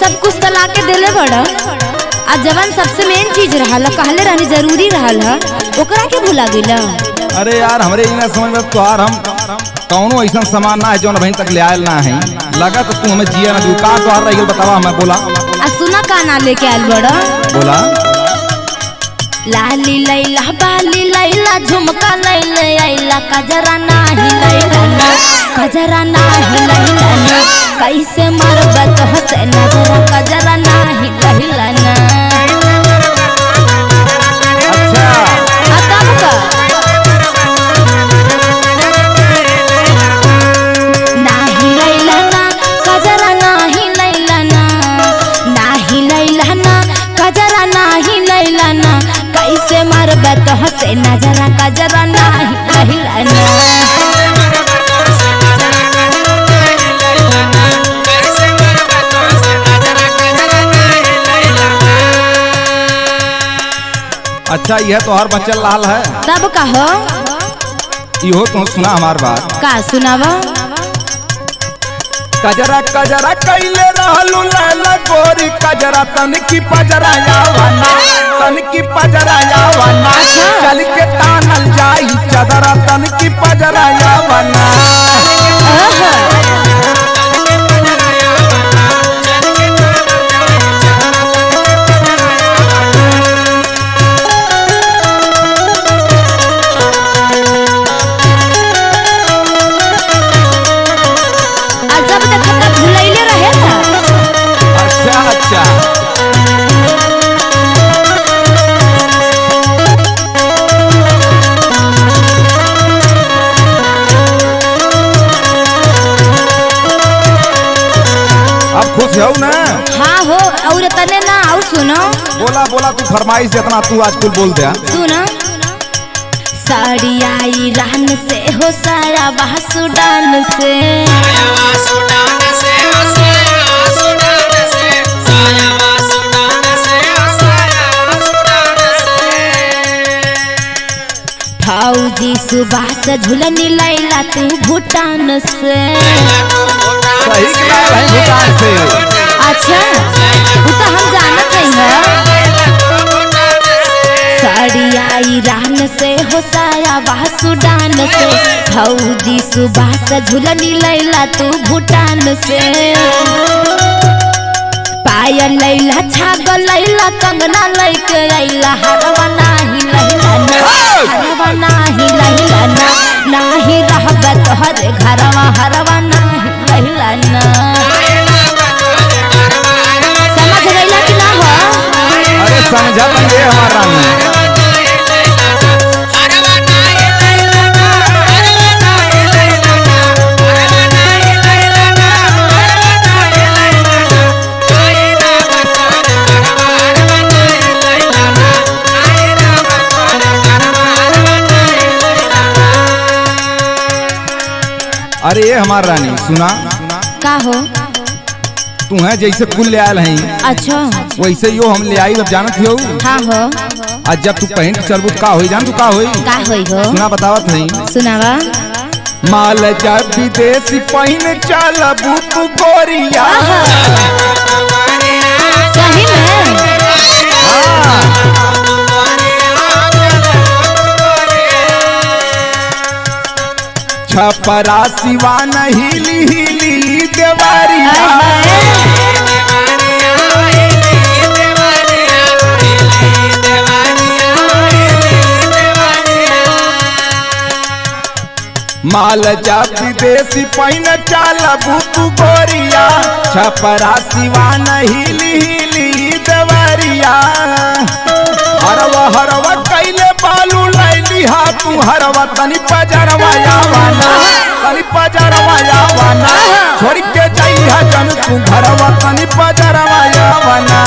सब कुछ तो ला के देले बड़ा, आ जवन सबसे मेन चीज रहल कहले रहनी जरूरी रहल है ओकरा के भुला गेला। अरे यार हमरे इना समझ में तोहार हम कौनो ऐसा सामान ना है जो बहन तक ले आयल ना है, लगा तो तू हमें जिया ना दुकान तोहार रही बतावा हमें बोला। आ सुना का ना लेके आयल बड़ा, बोला लाली लैला बाली लैला झुमका लैले आइला कजरा नाही लैला ना, कजरा नाही लैला ना, कैसे मरबत हसे नजरा कजरा नाही लैला ना। अच्छा तब का नाही लैला ना कजरा नाही लैला ना, नाही लैला ना कजरा नाही लैला ना, कैसे मरबत हसे नजरा कजरा नाही लैला ना। अच्छा यह तो हर बच्चन लाल है, तब कहो इहो तू सुना हमार बात। का सुनावा, कजरा कजरा कैले रहलू लैला गोरी कजरा तन की पजरा यावना, तन की पजरा यावना, चल के तानल जाई चदरा तन की पजरा यावना। खुश हो ना? हाँ हो और तने ना और सुनो। बोला बोला तू फरमाइश जितना तू आज कुल बोल दे। सुनो साड़ी आई रहन से हो साया बाह सुडान से, फौजी सुबह से झुलनी लैला तू भूटान से। सही है भूटान से। अच्छा वो तो हम जानत है। साड़ी आई रहन से हो साया बाह सुडान से, फौजी सुबह से झुलनी लैला तू भूटान से। पायल लैला छागल लैला कंगना लैके अइला, हरवा नाही लैला ना, हरवा नाही लैला ना, नाही रहबा तोहरे घरवा हरवा नाही लैला ना। समझ गइला कि ना हो? अरे समझा बंदे हमारा रानी। अरे ये हमार रानी सुना का हो? तू है जैसे कुल ले आयल है, अच्छा वैसे यो हम ले आई अब जानत हो। हाँ हो। आज जब तू पहन के चलबू का होई जान तू का होई? का होई हो? सुना बतावत है। सुनावा। माल जब विदेशी पहन चलबू तू गोरिया। सही में? छपरा सिवान हिली हिली देवारिया। माल जब विदेशी पहन चलबू तू गोरिया, छपरा सिवान हिली हिली देवारिया। हरवा हरवा कैले बालू लैली हा तू हरवा तनी पजरवा यावाना, तनी पजरवा यावाना, छोड़ के जाइहा जन तू घरवा तनी पजरवा यावाना।